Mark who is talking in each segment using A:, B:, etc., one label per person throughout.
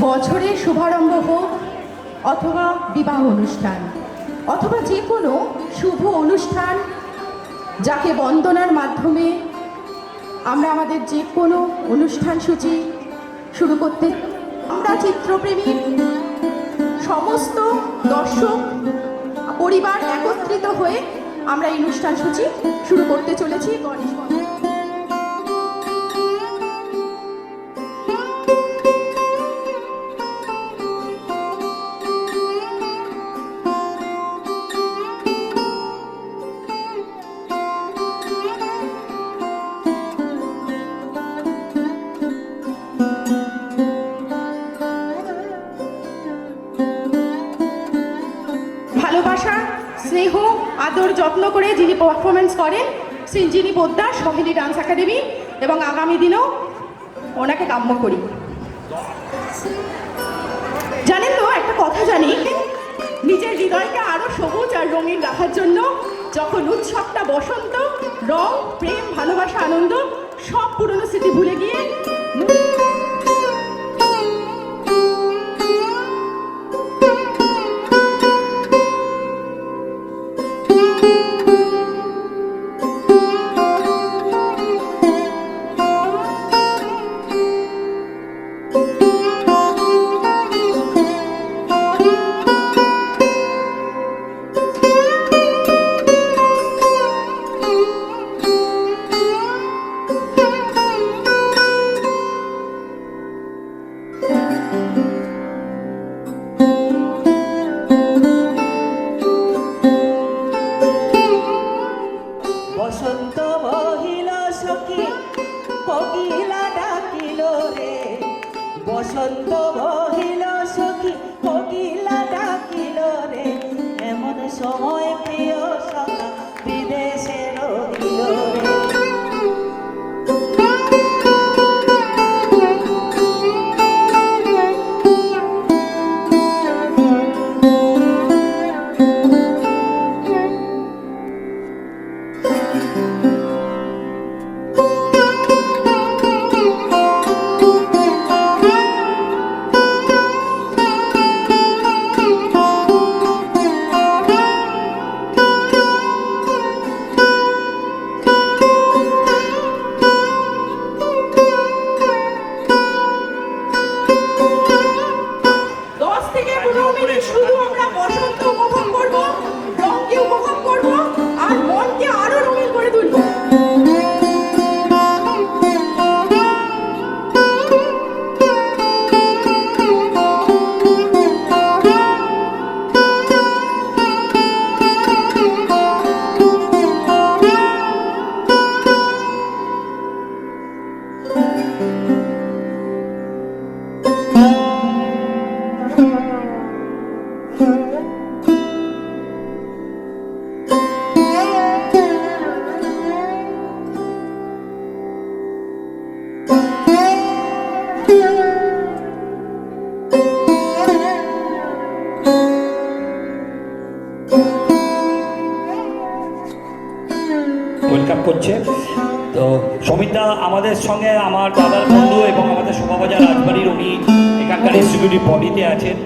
A: বছরের শুভারম্ভ হোক অথবা বিবাহ অনুষ্ঠান অথবা যে কোনো শুভ অনুষ্ঠান, যাকে বন্দনার মাধ্যমে আমরা আমাদের যে কোনো অনুষ্ঠান সূচি শুরু করতে, আমরা চিত্রপ্রেমী সমস্ত দর্শক পরিবার একত্রিত হয়ে আমরা এই অনুষ্ঠান সূচি শুরু করতে চলেছি। ভালোবাসা, স্নেহ, আদর, যত্ন করে যিনি পারফরমেন্স করেন সিঞ্জিনী পোদ্দার, সহেলি ডান্স একাডেমি, এবং আগামী দিনেও ওনাকে কাম্য করি। জানেন তো, একটা কথা জানি, নিজের হৃদয়কে আরো সবুজ আর রঙিন রাখার জন্য যখন উৎসবটা বসন্ত, রং, প্রেম, ভালোবাসা, আনন্দ সব পুরনো স্মৃতি ভুলে গিয়ে
B: বসন্ত মহিল সখী কোকিলা ডাকিল রে, বসন্ত মহিল সখী কোকিলা ডাকিল রে, এমন সময় প্রিয় সখা বিদেশে রহিল রে। শুধু আমরা বসন্ত উপভোগ করবো, রঙকে উপভোগ করবো, আর মনকে আরো রঙিন করে তুলবো।
C: ওয়েলকাম করছে। তো সমিতা আমাদের সঙ্গে আমার দাদার বন্ধু এবং আমাদের শোভাবাজার রাজবাড়ির, উনি এখানকার এক্সিকিউটিভ বডিতে আছেন।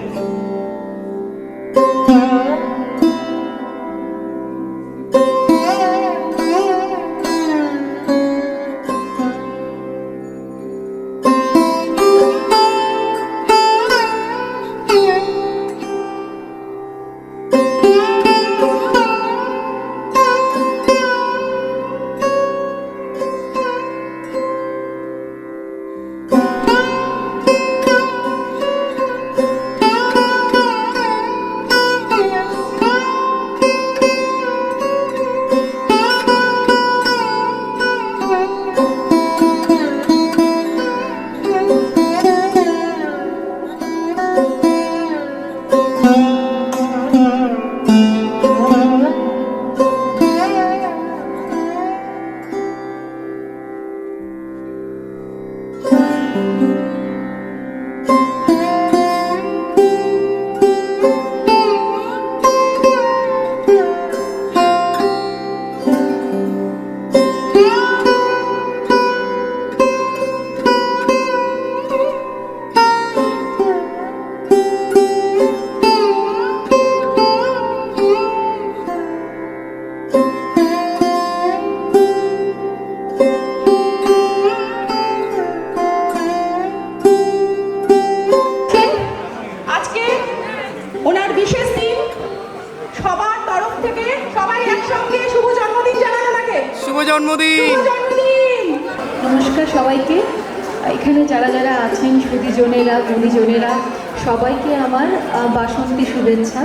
A: ওনার বিশেষ দিন, সবার তরফ থেকে সবাই একসঙ্গে শুভ জন্মদিন জানান ওনাকে।
D: শুভ জন্মদিন।
A: শুভ জন্মদিন।
E: নমস্কার সবাইকে। এখানে যারা যারা আছেন সুধীজনেরা গুণীজনেরা সবাইকে আমার বাসন্তী শুভেচ্ছা।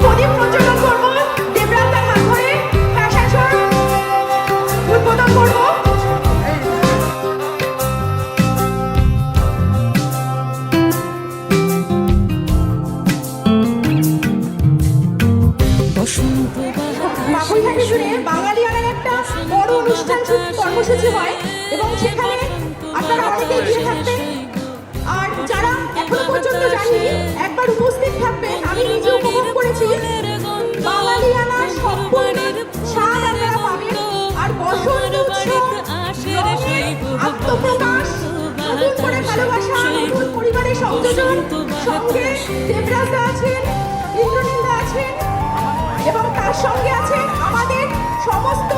A: প্রদীপ প্রজ্বলন করবো, দেবরাজদার হাত ধরে ফ্যাশন শো উদ্বোধন করবো। বাবুইহাটি জুড়ে বাঙালিয়ানার একটা বড় অনুষ্ঠান কর্মসূচি হয় এবং সেখানে আপনারা অনেকেই গিয়ে থাকবেন। আর যারা এখনো পর্যন্ত যাননি একবার উপস্থিত থাকবেন। আমি নিজে উপভোগ করেছি। বাঙালিয়ানার সম্পূর্ণ স্বাদ আপনারা পাবেন। আর বসন্ত উৎসব, রঙের আত্মপ্রকাশ, নতুন করে ভালোবাসা, নতুন পরিবারের সংযোজন, সঙ্গে দেবরাজদা আছেন, ইন্দ্রনীলদা আছেন এবং তার সঙ্গে আছেন আমাদের সমস্ত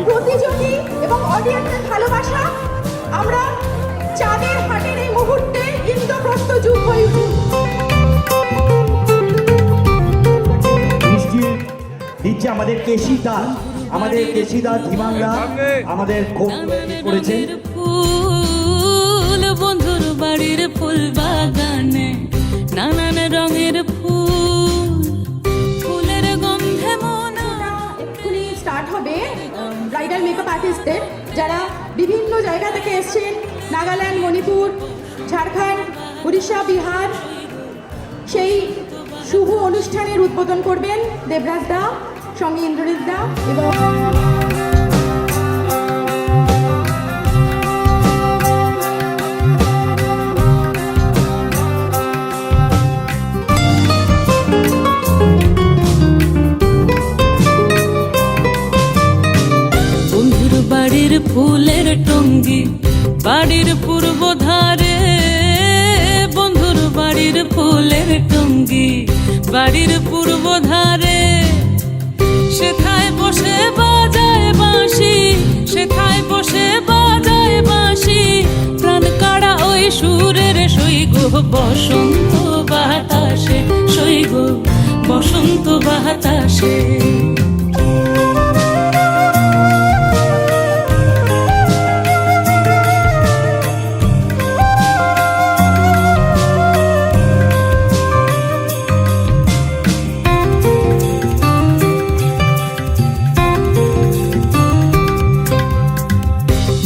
A: প্রতিযোগী এবং অডিয়েন্সের ভালোবাসা। আমরা চাঁদের হাটের এই মুহূর্তে ইন্দ্রপ্রস্থ যুগ হয়ে উঠুন।
F: মিষ্টি দিচ্ছে আমাদের কেশিদার, আমাদের কেশিদার ধীমানদা আমাদের খুব করেছেন।
G: ফুল বন্ধুর বাড়ির ফুল বাগানে নানান রঙের ফুল, ফুলের গন্ধে মনা।
A: এক্ষুনি স্টার্ট হবে ব্রাইডাল মেকআপ আর্টিস্টদের, যারা বিভিন্ন জায়গা থেকে এসেছেন, নাগাল্যান্ড, মণিপুর, ঝাড়খণ্ড, উড়িষ্যা, বিহার। সেই শুভ অনুষ্ঠানের উদ্বোধন করবেন দেবরাজদা, সঙ্গে ইন্দ্রনীলদা এবং
G: বন্ধুর বাড়ির ফুলের টঙ্গি বাড়ির পূর্ব ধারে, বন্ধুর বাড়ির ফুলের টঙ্গি বাড়ির পূর্ব ধারে, সেথায় বসে বাজায় বাঁশি, সেথায় বসে বাজায় বাঁশি, প্রাণ কাড়া ওই সুরের সইগ বসন্ত বাতাসে, সইগ বসন্ত বাতাসে।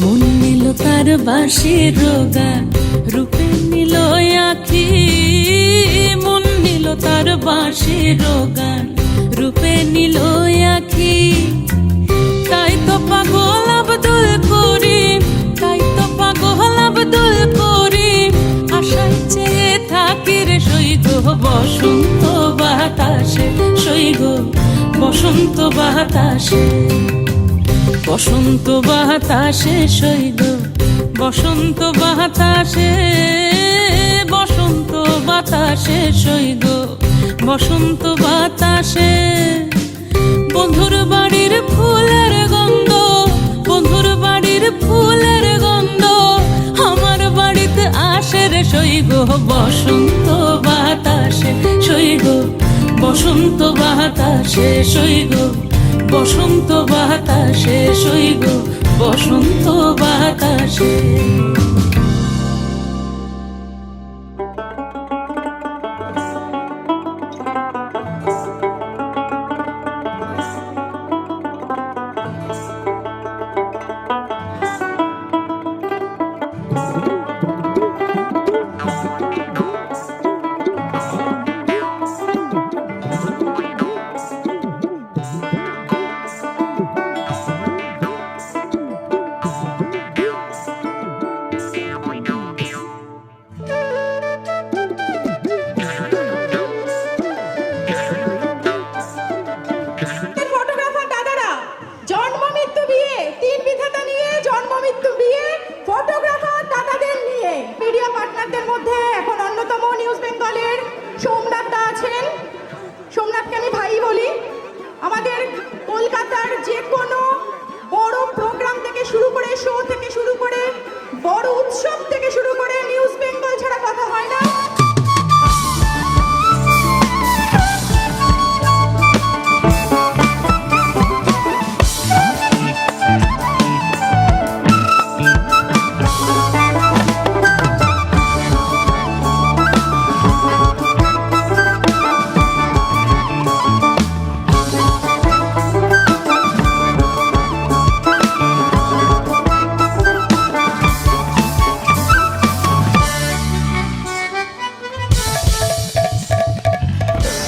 G: মন নিল তার বাঁশির গান, রূপে নিল আখি, মন নিল তার বাঁশির গান, রূপে নিল আখি। তাই তো পাগল আব্দুল করিম, তাই তো পাগল আব্দুল করিম, আশায় চেয়ে থাকি রে সইগ বসন্ত বাতাসে, সইগ বসন্ত বাতাসে, বসন্ত বাতাসে সইগ বসন্ত বাতাসে, বসন্ত বাতাসে সইগ বসন্ত বাতাসে। বন্ধুর বাড়ির ফুলের গন্ধ, বন্ধুর বাড়ির ফুলের গন্ধ, বসন্ত বাতাসে সইগ বসন্ত বাতাসে সইগ বসন্ত বাতাসে সইগ বসন্ত বাতাসে।
A: ফটোগ্রাফার দাদারা, জন্ম মৃত্যু বিয়ে, তিন বিধাতা নিয়ে জন্ম মৃত্যু বিয়ে, ফটোগ্রাফার দাদাদের নিয়ে। মিডিয়া পার্টনারদের মধ্যে এখন অন্যতম নিউজ বেঙ্গলের সোমনাথ দা আছেন। সোমনাথকে আমি ভাই বলি। আমাদের কলকাতার যে কোনো বড় প্রোগ্রাম থেকে শুরু করে, শো থেকে শুরু করে, বড় উৎসব থেকে শুরু করে নিউজ বেঙ্গল ছাড়া কথা হয় না।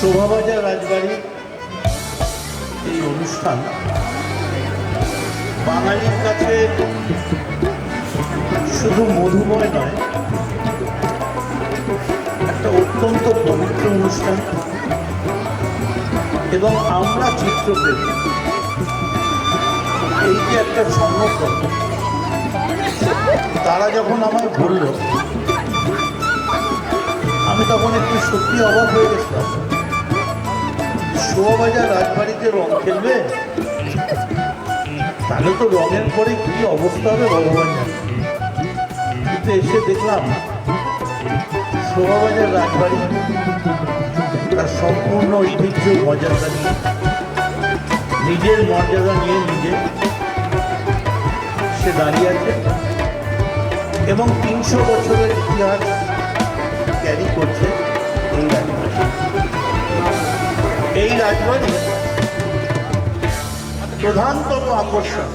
D: শোভাবাজার রাজবাড়ির এই অনুষ্ঠান বাঙালির কাছে শুধু মধুময় নয়, একটা অত্যন্ত পবিত্র অনুষ্ঠান। এবং আমরা চিত্রপ্রেমী, এই যে একটা সংগঠন, তারা যখন আমায় বলল, আমি তখন একটু সত্যি অবাক হয়ে গেছিলাম। শোভাবাজার রাজবাড়িতে রং খেলবে, তাহলে তো রঙের পরে কি অবস্থা হবে ভগবান জানে। কিন্তু এসে দেখলাম শোভাবাজার রাজবাড়ি তার সম্পূর্ণ ঐতিহ্য মর্যাদা নিয়ে, নিজের মর্যাদা নিয়ে নিজে সে দাঁড়িয়ে আছে এবং 300 বছরের ইতিহাস ক্যারি করছে এই রাজবাড়ি। এই রাজবাড়ি প্রধানতম আকর্ষণ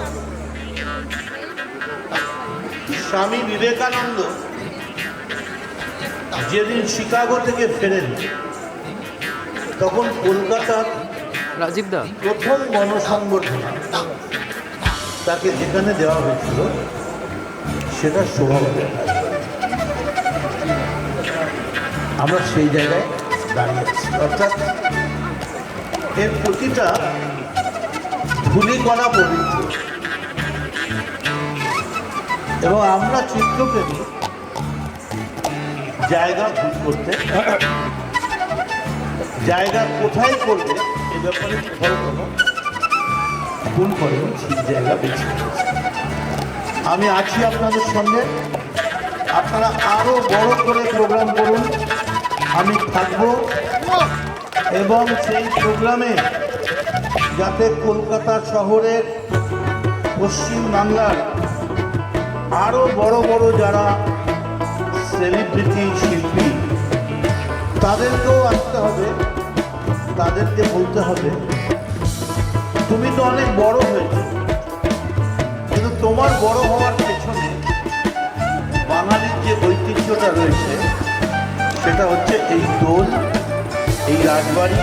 D: স্বামী বিবেকানন্দ যেদিন শিকাগো থেকে ফেরেন, তখন কলকাতার প্রথম গণসংবর্ধনা তাকে যেখানে দেওয়া হয়েছিল সেটা শোভাবাজার। আমরা সেই জায়গায় দাঁড়িয়ে আছি, অর্থাৎ এর প্রতিটা ধূলিকণা পবিত্র। এবং আমরা চিত্রপ্রেমী জায়গা ভুল করতে, জায়গা কোথায় করবে এ ব্যাপারে কোথাও কোনো ভুল করে ঠিক জায়গা বেছে নিয়েছে। আমি আছি আপনাদের সঙ্গে, আপনারা আরো বড় করে প্রোগ্রাম করুন, আমি থাকবো। এবং সেই প্রোগ্রামে যাতে কলকাতা শহরের, পশ্চিম বাংলার আরো বড় বড় যারা সেলিব্রিটি শিল্পী, তাদেরকেও আসতে হবে, তাদেরকে বলতে হবে তুমি তো অনেক বড় হয়েছো, কিন্তু তোমার বড় হওয়ার পেছনে বাঙালির যে ঐতিহ্যটা রয়েছে সেটা হচ্ছে এই দোল, এই রাজবাড়ি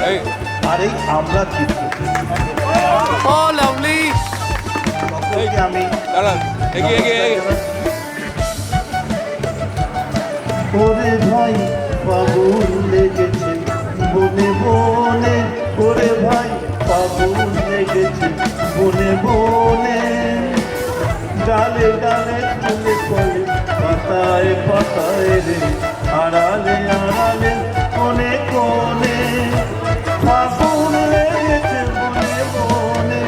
D: আর এই আমরা চিত্র। আমি ওরে ভাই ফাগুন লেগেছে বনে বনে, ওরে ভাই ফাগুন লেগেছে বনে বনে, ডালে ডালে ফুলে ফলে পাতায় পাতায় রে, আড়ালে আড়ালে কোনে কোনে, ফাগুন লেগেছে বনে বনে,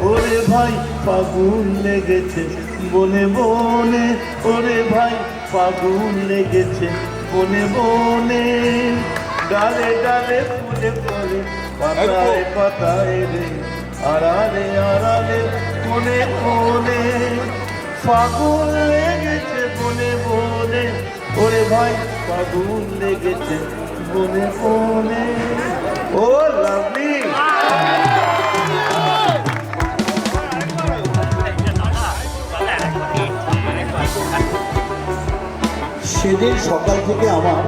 D: ওরে ভাই ফাগুন লেগেছে বনে বনে, ওরে ভাই ফাগুন লেগেছে বনে বনে, ডালে ডালে ফুলে ফলে, পাতায় পাতায় রে, আড়ালে আড়ালে কোনে কোনে, ফাগুন লেগেছে বনে বনে, ওরে ভাই ফাগুন লেগেছে বনে বনে। ও লাভলি।
F: সেদিন সকাল থেকে আমার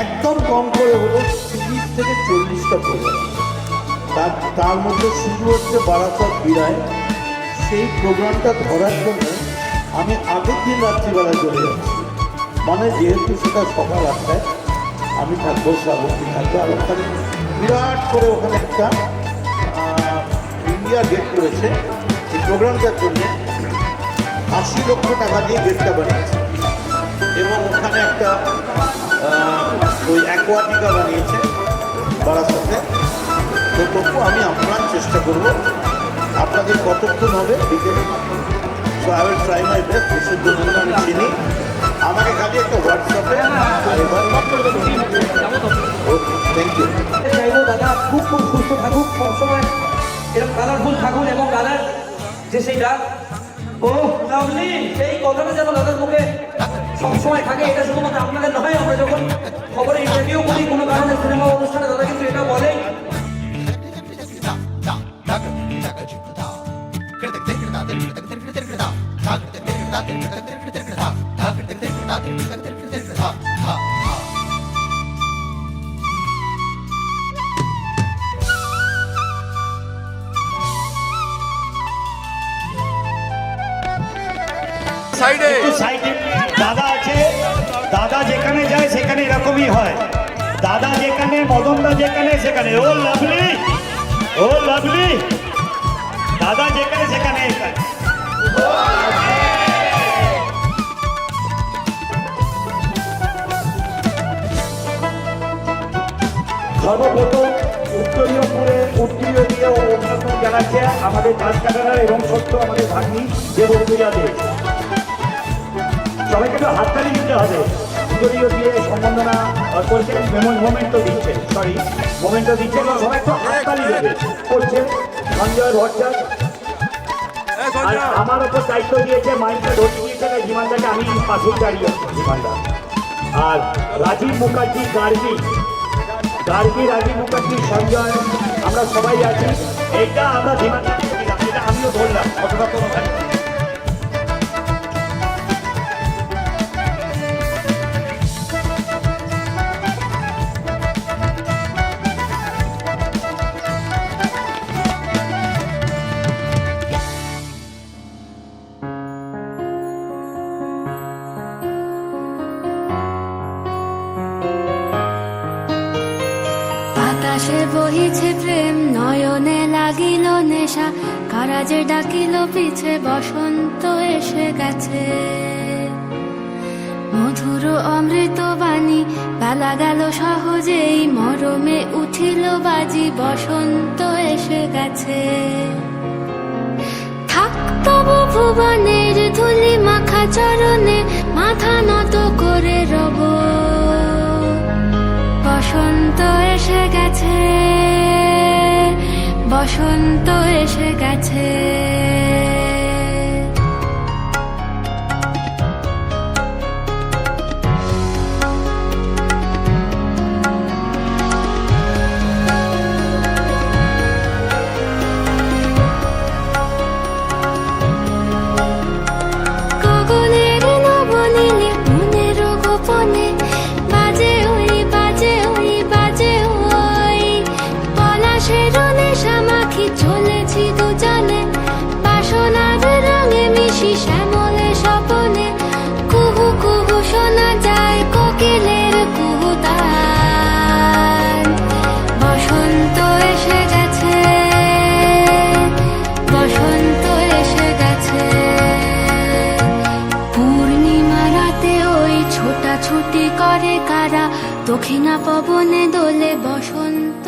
F: একদম কম করে হলো 30 থেকে 40টা প্রোগ্রাম। তার মধ্যে শুরু হচ্ছে বারাসাত বিরায়। সেই প্রোগ্রামটা ধরার জন্য আমি আগের দিন রাত্রিবেলা চলে যাচ্ছি। মানে যেহেতু সেটা সকাল 8টায়, আমি থাকবো, শ্রাবন্তী থাকবো, আর ওখানে বিরাট করে ওখানে একটা ইন্ডিয়া গেট করেছে। এই প্রোগ্রামটার জন্য 80 লক্ষ টাকা দিয়ে গেটটা বানিয়েছে এবং ওখানে একটা ওই অ্যাকোয়াটিকা বানিয়েছে বারাসাতে। তো তবু আমি আপনার চেষ্টা করব, আপনাদের কতক্ষণ হবে বিকেলে। So I will try my best. বিশুদ্ধ আমি চিনি, আমাকে খালি একটা হোয়াটসঅ্যাপে। ওকে, থ্যাংক ইউ।
H: চাইবো দাদা খুব খুব সুস্থ থাকুক, সবসময় এরকম কালারফুল থাকুন, এবং দাদার যে সেই ডাক, ও লাভলি, সেই কথাটা যেন দাদার মুখে সবসময় থাকে। এটা শুধুমাত্র আপনাদের নয়, আমরা যখন খবরে ইন্টারভিউ করি কোনো কারণে সিনেমা অনুষ্ঠানে, দাদা কিন্তু এটা বলে।
F: একটু সাইডে দাদা আছে। দাদা যেখানে যায় সেখানে এরকমই হয়। দাদা যেখানে, মদনদা যেখানে সেখানে। ও লাভলি, ও লাভলি, দাদা যেখানে সেখানে। সর্বপ্রথম উত্তরীয় দিয়ে অভিনন্দন জানাচ্ছে আমাদের কাজকাটার এবং সত্য আমাদের ভাগ্নি দেবপ্রিয়াদের। সবাইকে তো হাততালি দিতে হবে। উত্তরীয় দিয়ে সম্বর্ধনা করছে, মোমেন্টও দিচ্ছে, মোমেন্টও দিচ্ছে, সবাই তো হাততালি দেবে করছে। সঞ্জয় ভট্টাচার্য আর আমার ওপর দায়িত্ব দিয়েছে, মাইকটা ধরতে দিয়েছে জীবনটাকে, আমি পাশে দাঁড়িয়ে আছি জীবনটা। আর রাজীব মুখার্জি, গার্গী রাজীব মুখার্জি, সঞ্জয়, আমরা সবাই আছি। এইটা আমরা জীবনটাকে দিলাম, এটা আমিও ধরলাম, অথবা কোনো
I: বাতাসে বহিছে প্রেম, নয়নে লাগিল নেশা, কারাজে ডাকিল পিছে, বসন্ত এসে গেছে। মধুর অমৃত বাণী, বেলা গেল সহজেই, মরমে উঠিল বাজি, বসন্ত এসে গেছে। থাক তবু ভুবনের ধুলি মাখা চরণে, মাথা নত করে রব। বসন্ত এসে গেছে, বসন্ত এসে গেছে। গগনের নবনীলে, মনের গোপনে, বাজে ওই বাজে ওই বাজে ওই, পলাশের নেশা মাখি চলেছি দুজনে, বাসনার রঙে মিশি শ্যামলে স্বপনে, কুহু কুহু শোনা যায় কোকিলের কুহুতান। বসন্ত এসে গেছে, বসন্ত এসে গেছে। পূর্ণিমা রাতে ওই ছোটাছুটি করে কারা, দক্ষিণা পবনে দোলে, বসন্ত